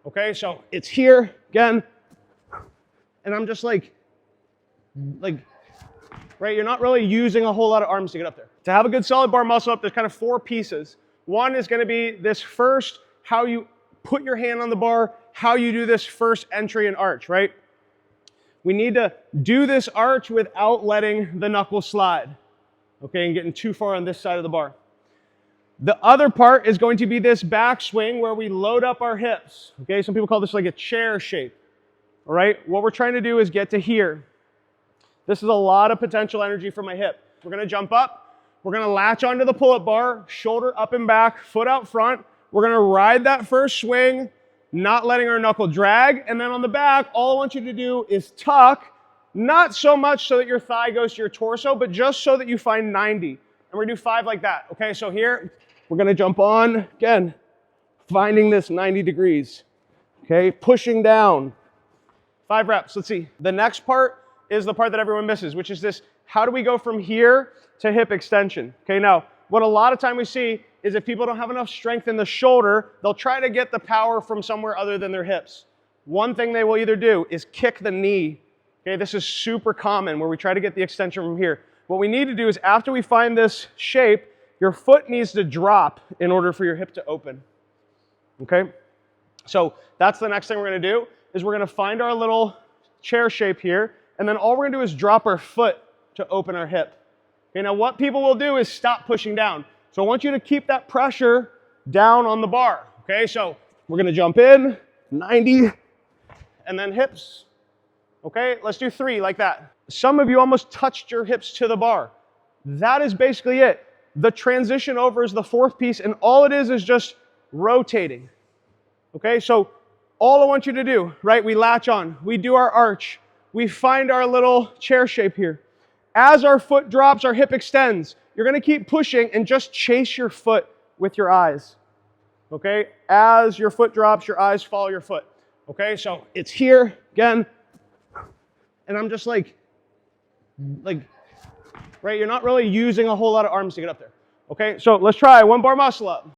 Okay, so it's here again, and I'm just like, right? You're not really using a whole lot of arms to get up there. To have a good solid bar muscle up, there's kind of 4 pieces. One is going to be this first, how you put your hand on the bar, how you do this first entry and arch, right? We need to do this arch without letting the knuckles slide, okay, and getting too far on this side of the bar. The other part is going to be this backswing where we load up our hips, okay? Some people call this like a chair shape, all right? What we're trying to do is get to here. This is a lot of potential energy for my hip. We're going to jump up. We're going to latch onto the pull-up bar, shoulder up and back, foot out front. We're going to ride that first swing, not letting our knuckle drag. And then on the back, all I want you to do is tuck, not so much so that your thigh goes to your torso, but just so that you find 90. And we're going to do 5 like that. Okay, so here, we're going to jump on, again, finding this 90 degrees. Okay, pushing down. 5 reps. Let's see. The next part is the part that everyone misses, which is this, how do we go from here to hip extension? Okay, now, what a lot of time we see is if people don't have enough strength in the shoulder, they'll try to get the power from somewhere other than their hips. One thing they will either do is kick the knee. Okay, this is super common where we try to get the extension from here. What we need to do is after we find this shape, your foot needs to drop in order for your hip to open. Okay, so that's the next thing we're going to do is we're going to find our little chair shape here. And then all we're going to do is drop our foot to open our hip. Okay, now what people will do is stop pushing down. So I want you to keep that pressure down on the bar. Okay, so we're going to jump in, 90, and then hips. Okay, let's do 3 like that. Some of you almost touched your hips to the bar. That is basically it. The transition over is the 4th piece, and all it is just rotating. Okay, so all I want you to do, right, we latch on, we do our arch, we find our little chair shape here. As our foot drops, our hip extends. You're going to keep pushing and just chase your foot with your eyes. Okay? As your foot drops, your eyes follow your foot. Okay? So it's here again. And I'm just like, right? You're not really using a whole lot of arms to get up there. Okay? So let's try 1 bar muscle up.